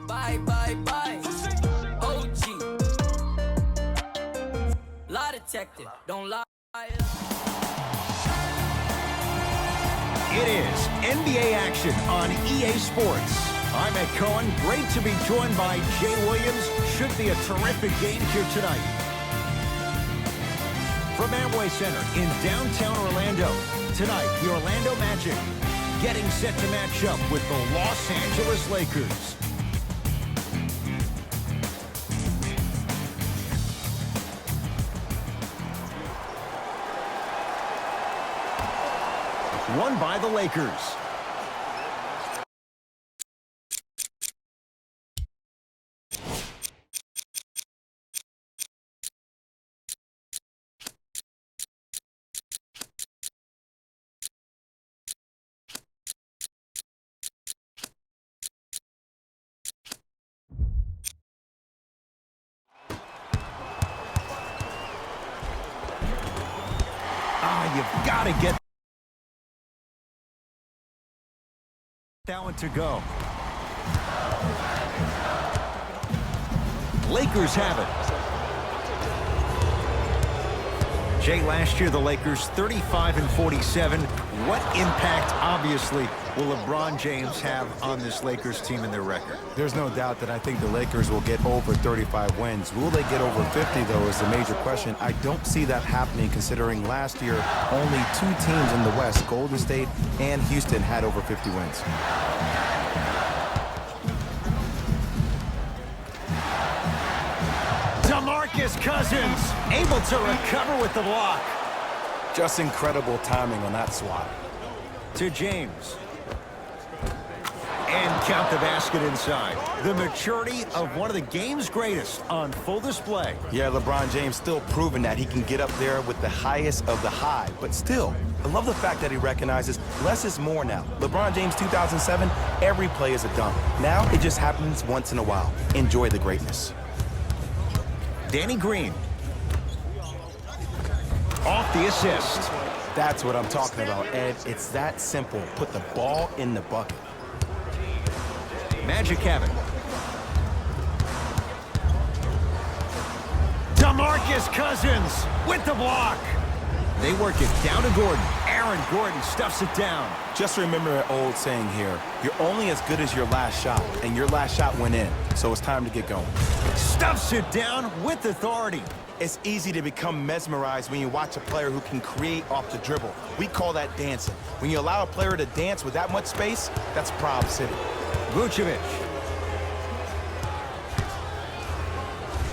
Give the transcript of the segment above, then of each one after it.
Bye, bye, bye. OG. Lie detector. Don't lie. It is NBA action on EA Sports. I'm Ed Cohen. Great to be joined by Jay Williams. Should be a terrific game here tonight. From Amway Center in downtown Orlando, tonight the Orlando Magic getting set to match up with the Los Angeles Lakers. Won by the Lakers. You've got to get that one to go. Lakers have it. Jay, last year the Lakers 35-47. What impact, obviously, will LeBron James have on this Lakers team and their record? There's no doubt that I think the Lakers will get over 35 wins. Will they get over 50, though, is the major question. I don't see that happening, considering last year only two teams in the West, Golden State and Houston, had over 50 wins. DeMarcus Cousins able to recover with the block. Just incredible timing on that swat. To James. And count the basket inside. The maturity of one of the game's greatest on full display. Yeah, LeBron James still proving that he can get up there with the highest of the high. But still, I love the fact that he recognizes less is more now. LeBron James 2007, every play is a dunk. Now it just happens once in a while. Enjoy the greatness. Danny Green. Off the assist. That's what I'm talking about, Ed. It's that simple. Put the ball in the bucket. Magic have it. DeMarcus Cousins with the block. They work it down to Gordon. Aaron Gordon stuffs it down. Just remember an old saying here. You're only as good as your last shot, and your last shot went in, so it's time to get going. Stuffs it down with authority. It's easy to become mesmerized when you watch a player who can create off the dribble. We call that dancing. When you allow a player to dance with that much space, that's Proud City. Vucevic.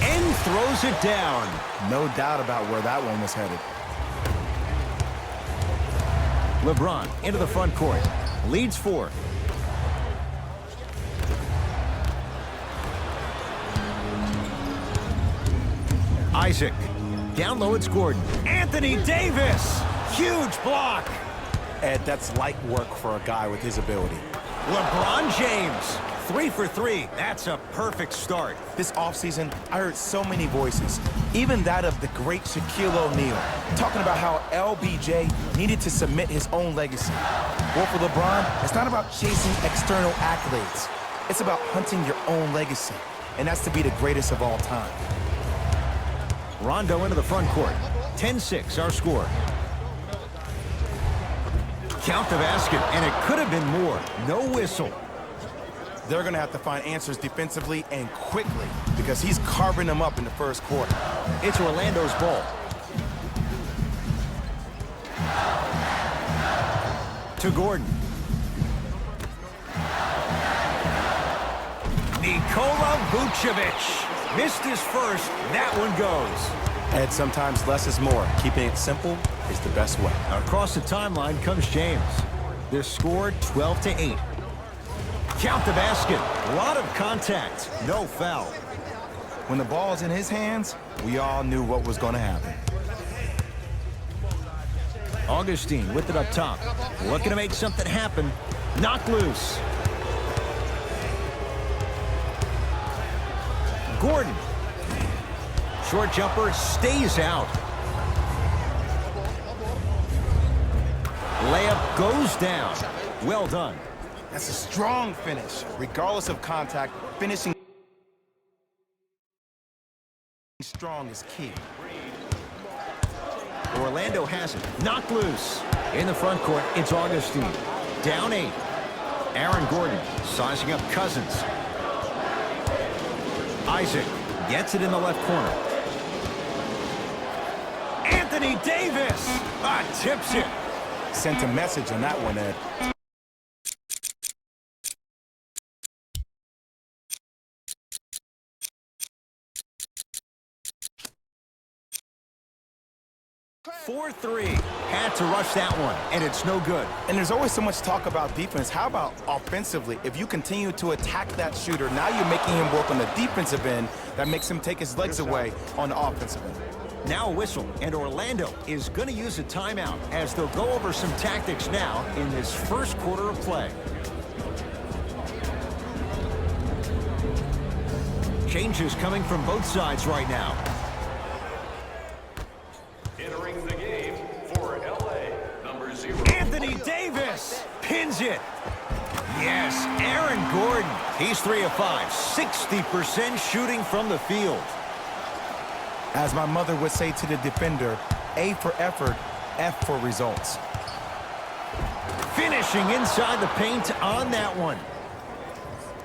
And throws it down. No doubt about where that one was headed. LeBron into the front court. Leads 4. Isaac. Down low, it's Gordon. Anthony Davis. Huge block. Ed, that's light work for a guy with his ability. LeBron James. 3 for 3. That's a perfect start. This offseason, I heard so many voices, even that of the great Shaquille O'Neal, talking about how LBJ needed to submit his own legacy. Well, for LeBron, it's not about chasing external accolades. It's about hunting your own legacy, and that's to be the greatest of all time. Rondo into the front court. 10-6, our score. Count the basket, and it could have been more. No whistle. They're going to have to find answers defensively and quickly because he's carving them up in the first quarter. It's Orlando's ball. To Gordon. Nikola Vucevic. Missed his first. That one goes. And sometimes less is more. Keeping it simple is the best way. Across the timeline comes James. Their score 12-8. Count the basket. A lot of contact. No foul. When the ball's in his hands, we all knew what was going to happen. Augustine with it up top. Looking to make something happen. Knocked loose. Gordon. Short jumper stays out. Layup goes down. Well done. That's a strong finish. Regardless of contact, finishing strong is key. Orlando has it. Knocked loose. In the front court, it's Augustine. Down 8. Aaron Gordon sizing up Cousins. Isaac gets it in the left corner. Anthony Davis tips it. Sent a message on that one, Ed. Four 3. Had to rush that one, and it's no good. And there's always so much talk about defense. How about offensively? If you continue to attack that shooter, now you're making him work on the defensive end. That makes him take his legs away on the offensive end. Now a whistle, and Orlando is going to use a timeout as they'll go over some tactics now in this first quarter of play. Changes coming from both sides right now. Entering the game for LA, number 0. Anthony Davis pins it. Yes, Aaron Gordon. He's 3 of 5, 60% shooting from the field. As my mother would say to the defender, A for effort, F for results. Finishing inside the paint on that one.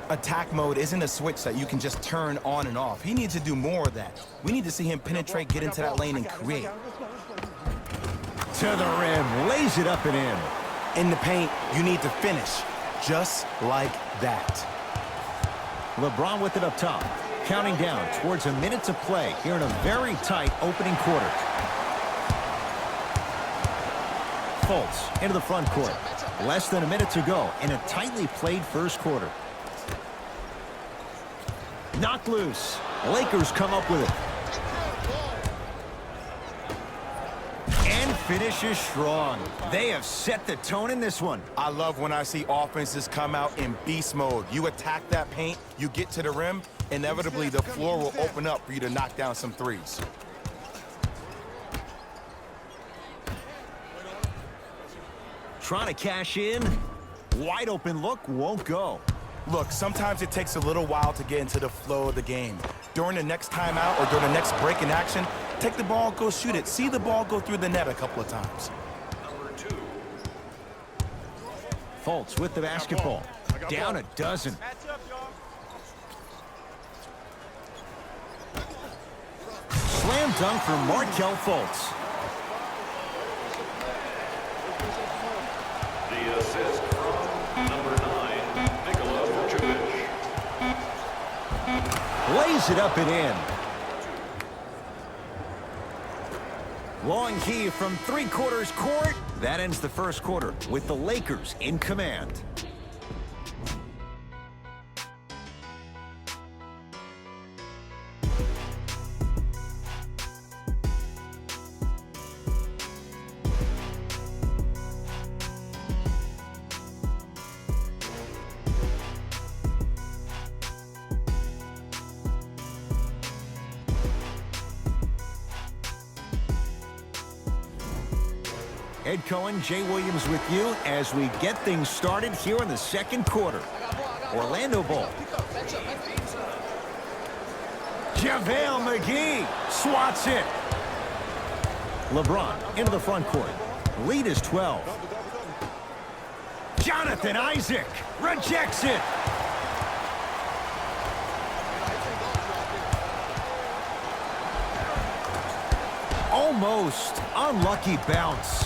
Attack mode isn't a switch that you can just turn on and off. He needs to do more of that. We need to see him penetrate, get into that lane, and create. To the rim, lays it up and in. In the paint, you need to finish, just like that. LeBron with it up top. Counting down towards a minute to play here in a very tight opening quarter. Fultz into the front court. Less than a minute to go in a tightly played first quarter. Knocked loose. Lakers come up with it. And finishes strong. They have set the tone in this one. I love when I see offenses come out in beast mode. You attack that paint, you get to the rim, inevitably the floor will open up for you to knock down some threes. Trying to cash in. Wide open look, won't go. Look, sometimes it takes a little while to get into the flow of the game. During the next timeout or during the next break in action, take the ball, go shoot it. See the ball go through the net a couple of times. Number 2. Fultz with the basketball. Down a dozen. Slam dunk for Markelle Fultz. The assist from number 9, Nikola Vucevic. Lays it up and in. Long key from 3/4 court. That ends the first quarter with the Lakers in command. Ed Cohen, Jay Williams with you as we get things started here in the second quarter. Orlando ball. JaVale McGee swats it. LeBron into the front court. Lead is 12. Jonathan Isaac rejects it. Almost unlucky bounce.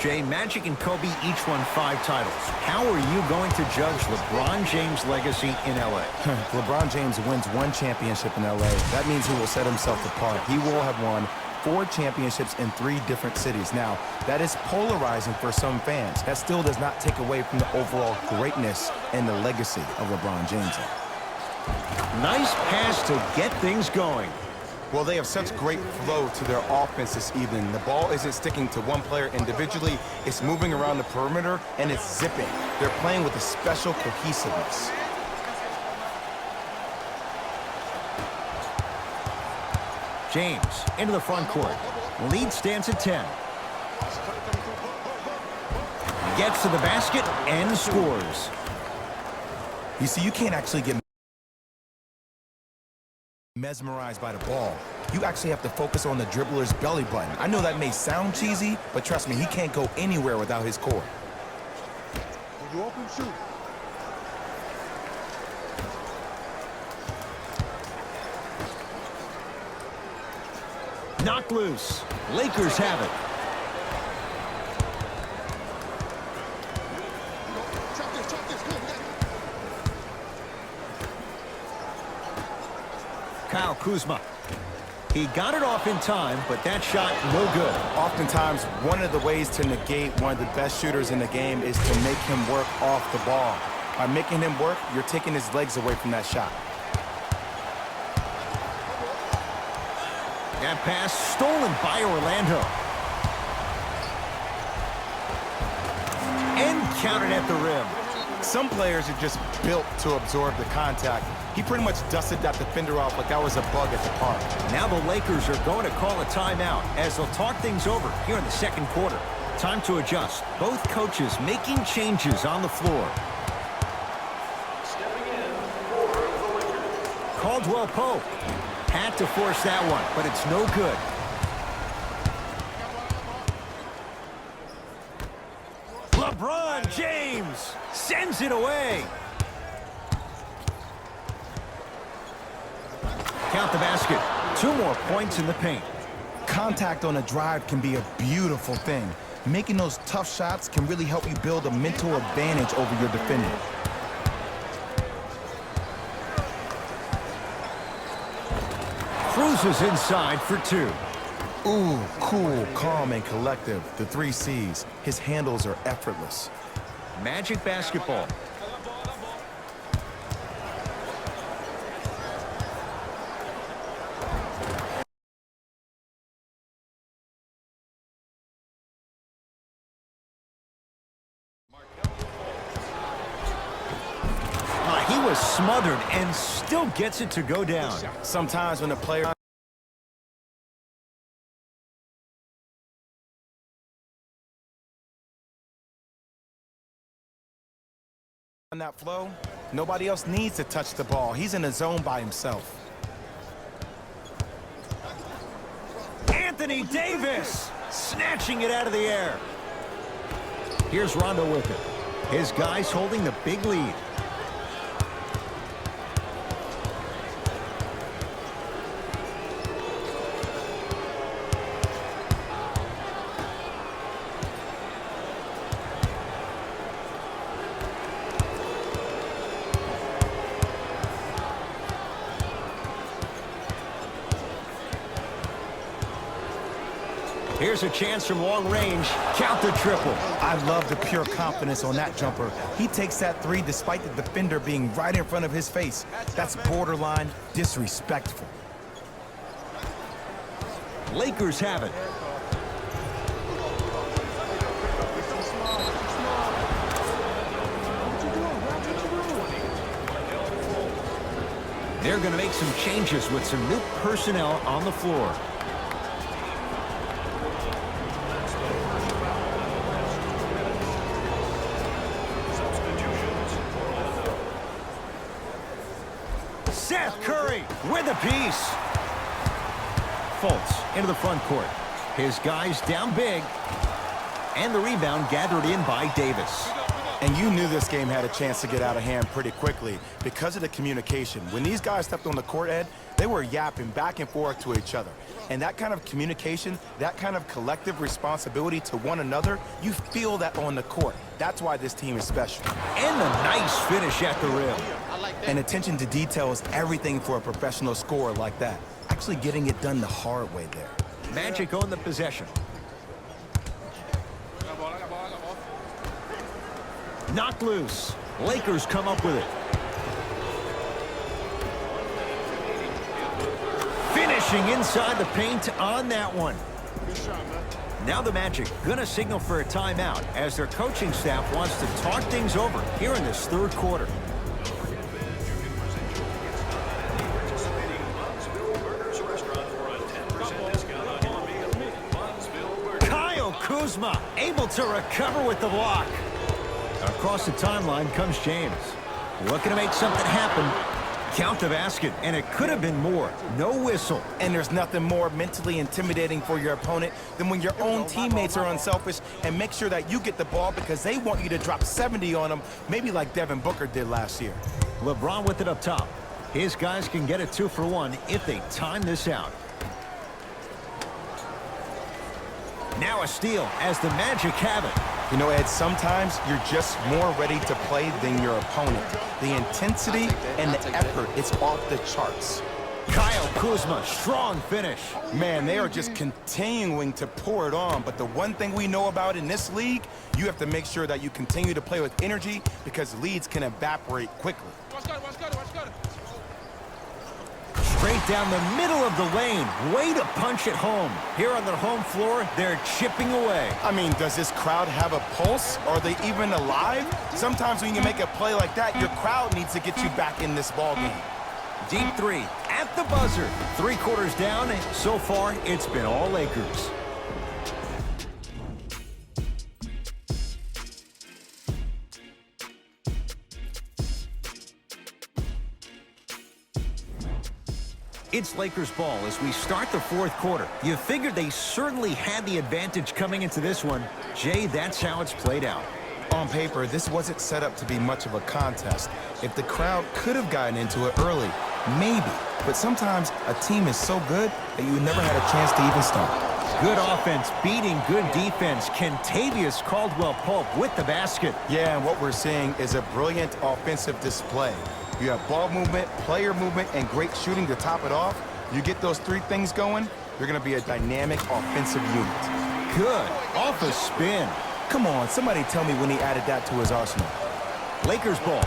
Jay, Magic and Kobe each won 5 titles. How are you going to judge LeBron James' legacy in L.A.? LeBron James wins 1 championship in L.A. That means he will set himself apart. He will have won 4 championships in 3 different cities. Now, that is polarizing for some fans. That still does not take away from the overall greatness and the legacy of LeBron James. Nice pass to get things going. Well, they have such great flow to their offense this evening. The ball isn't sticking to one player individually. It's moving around the perimeter, and it's zipping. They're playing with a special cohesiveness. James into the front court. Lead stands at 10. gets to the basket and scores. You see, you can't actually get mesmerized by the ball. You actually have to focus on the dribbler's belly button. I know that may sound cheesy, but trust me, he can't go anywhere without his core. When you open, shoot. Knocked loose. Lakers have it. Chop this. Come on, Kyle Kuzma. He got it off in time, but that shot no good. Oftentimes, one of the ways to negate one of the best shooters in the game is to make him work off the ball. By making him work, you're taking his legs away from that shot. That pass stolen by Orlando. And counted at the rim. Some players are just built to absorb the contact. He pretty much dusted that defender off like that was a bug at the park. Now the Lakers are going to call a timeout as they'll talk things over here in the second quarter. Time to adjust. Both coaches making changes on the floor. Stepping in for the Lakers. Caldwell Pope had to force that one, but it's no good. LeBron James sends it away. Count the basket. 2 more points in the paint. Contact on a drive can be a beautiful thing. Making those tough shots can really help you build a mental advantage over your defender. Cruises inside for 2. Ooh, cool, calm, and collective. The 3 C's. His handles are effortless. Magic basketball. He was smothered and still gets it to go down. Sometimes when a player on that flow, nobody else needs to touch the ball. He's in a zone by himself. Anthony Davis snatching it out of the air. Here's Rondo with it. His guys holding the big lead. Here's a chance from long range. Count the triple. I love the pure confidence on that jumper. He takes that 3 despite the defender being right in front of his face. That's borderline disrespectful. Lakers have it. They're going to make some changes with some new personnel on the floor. Seth Curry with a piece. Fultz into the front court. His guys down big. And the rebound gathered in by Davis. And you knew this game had a chance to get out of hand pretty quickly because of the communication. When these guys stepped on the court, Ed, they were yapping back and forth to each other. And that kind of communication, that kind of collective responsibility to one another, you feel that on the court. That's why this team is special. And a nice finish at the rim. And attention to detail is everything for a professional scorer like that. Actually getting it done the hard way there. Magic own the possession. Knocked loose. Lakers come up with it. Finishing inside the paint on that one. Now the Magic gonna signal for a timeout as their coaching staff wants to talk things over here in this third quarter. Kyle Kuzma able to recover with the block. Across the timeline comes James. Looking to make something happen. Count the basket, and it could have been more. No whistle. And there's nothing more mentally intimidating for your opponent than when your own teammates are unselfish and make sure that you get the ball because they want you to drop 70 on them, maybe like Devin Booker did last year. LeBron with it up top. His guys can get a 2-for-1 if they time this out. Now a steal as the Magic have it. You know, Ed, sometimes you're just more ready to play than your opponent. The intensity and the effort, it's off the charts. Kyle Kuzma, strong finish. Man, they are just continuing to pour it on. But the one thing we know about in this league, you have to make sure that you continue to play with energy because leads can evaporate quickly. Straight down the middle of the lane. Way to punch it home. Here on their home floor, they're chipping away. I mean, does this crowd have a pulse? Are they even alive? Sometimes when you make a play like that, your crowd needs to get you back in this ball game. Deep three at the buzzer. 3 quarters down. So far, it's been all Lakers. It's Lakers ball as we start the 4th quarter. You figured they certainly had the advantage coming into this one. Jay, that's how it's played out. On paper, this wasn't set up to be much of a contest. If the crowd could have gotten into it early, maybe. But sometimes a team is so good that you never had a chance to even start. Good offense beating good defense. Kentavious Caldwell-Pope with the basket. Yeah, and what we're seeing is a brilliant offensive display. You have ball movement, player movement, and great shooting to top it off. You get those 3 things going, you're going to be a dynamic offensive unit. Good. Off a spin. Come on, somebody tell me when he added that to his arsenal. Lakers ball.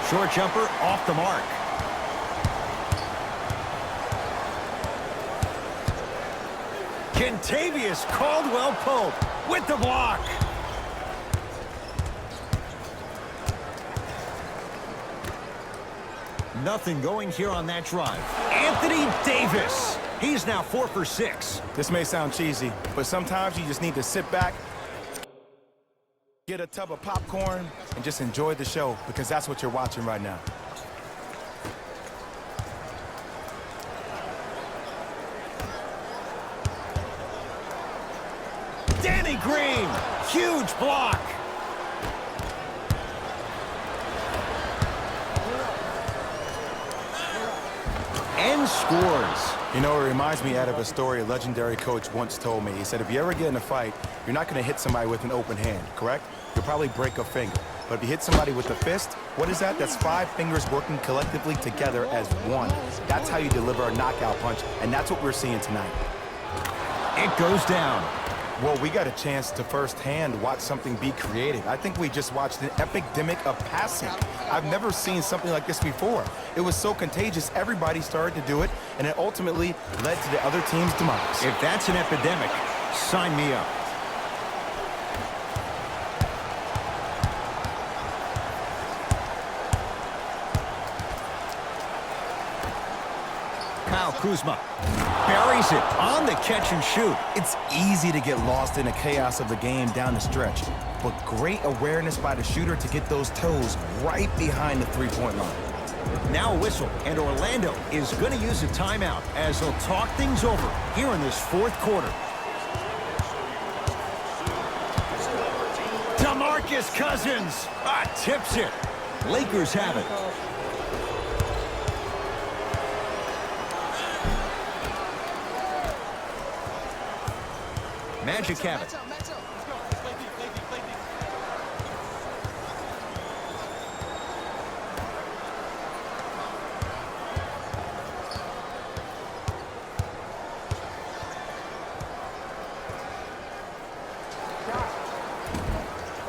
Short jumper off the mark. Kentavious Caldwell-Pope with the block. Nothing going here on that drive. Anthony Davis. He's now 4 for 6. This may sound cheesy, but sometimes you just need to sit back, get a tub of popcorn, and just enjoy the show because that's what you're watching right now. Danny Green, huge block. And scores. You know, it reminds me out of a story a legendary coach once told me. He said, if you ever get in a fight, you're not going to hit somebody with an open hand, correct? You'll probably break a finger. But if you hit somebody with a fist, what is that? That's 5 fingers working collectively together as one. That's how you deliver a knockout punch, and that's what we're seeing tonight. It goes down. Well, we got a chance to firsthand watch something be created. I think we just watched an epidemic of passing. I've never seen something like this before. It was so contagious, everybody started to do it, and it ultimately led to the other team's demise. If that's an epidemic, sign me up. Kyle Kuzma buries it on the catch and shoot. It's easy to get lost in the chaos of the game down the stretch, but great awareness by the shooter to get those toes right behind the three-point line. Now a whistle, and Orlando is going to use a timeout as they'll talk things over here in this 4th quarter. DeMarcus Cousins tips it. Lakers have it. Magic have it.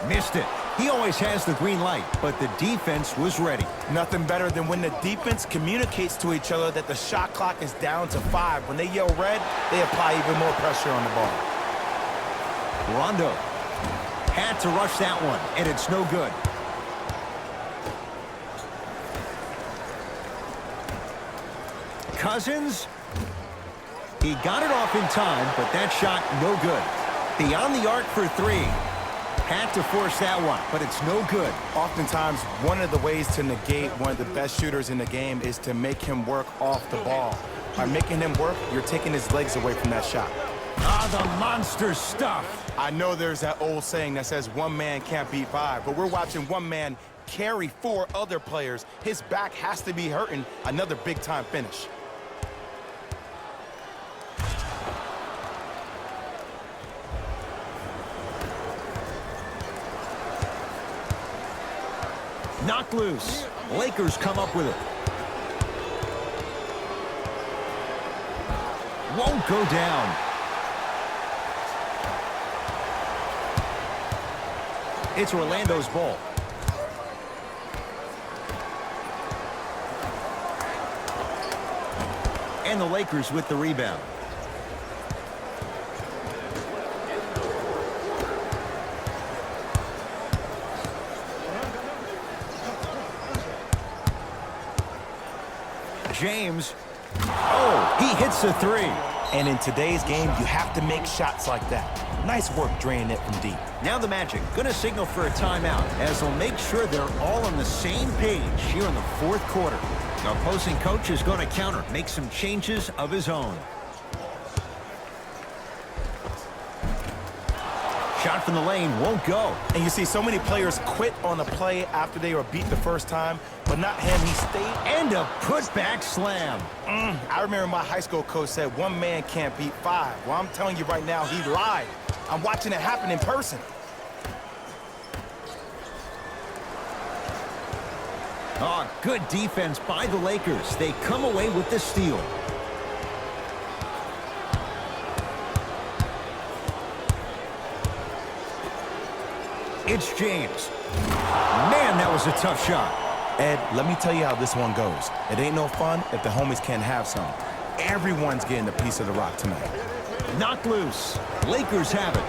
Missed it. He always has the green light, but the defense was ready. Nothing better than when the defense communicates to each other that the shot clock is down to 5. When they yell red, they apply even more pressure on the ball. Rondo had to rush that one, and it's no good. Cousins, He got it off in time, but that shot no good. Beyond the arc for three. Had to force that one, but it's no good. Oftentimes, one of the ways to negate one of the best shooters in the game is to make him work off the ball. By making him work, you're taking his legs away from that shot. Ah, the monster stuff. I know there's that old saying that says one man can't beat five, but we're watching one man carry four other players. His back has to be hurting. Another big-time finish. Knocked loose. Lakers come up with it. Won't go down. It's Orlando's ball. And the Lakers with the rebound. James. Oh, he hits a three. And in today's game, you have to make shots like that. Nice work draining it from deep. Now the Magic going to signal for a timeout as they'll make sure they're all on the same page here in the fourth quarter. The opposing coach is going to counter, make some changes of his own. Shot from the lane won't go. And you see so many players quit on a play after they were beat the first time, but not him. He stayed. And a putback slam. I remember my high school coach said one man can't beat five. Well, I'm telling you right now, he lied. I'm watching it happen in person. Oh, good defense by the Lakers. They come away with the steal. It's James. Man, that was a tough shot. Ed, let me tell you how this one goes. It ain't no fun if the homies can't have some. Everyone's getting a piece of the rock tonight. Knocked loose. Lakers have it.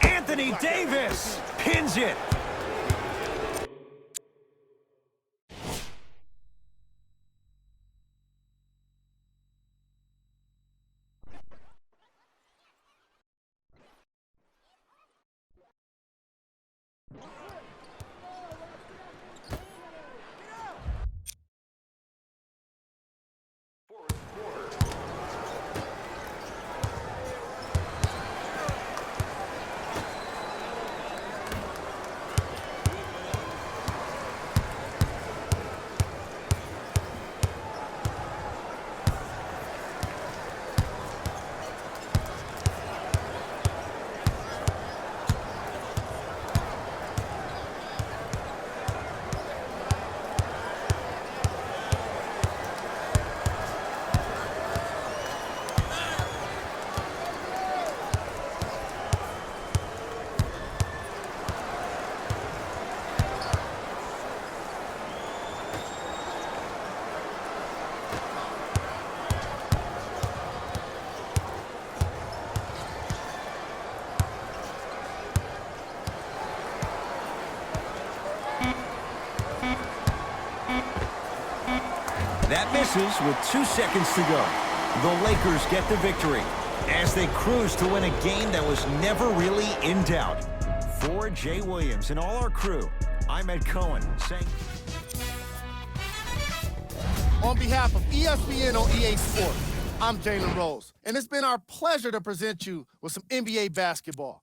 Anthony Davis pins it. That misses with 2 seconds to go. The Lakers get the victory as they cruise to win a game that was never really in doubt. For Jay Williams and all our crew, I'm Ed Cohen saying... On behalf of ESPN on EA Sports, I'm Jalen Rose, and it's been our pleasure to present you with some NBA basketball.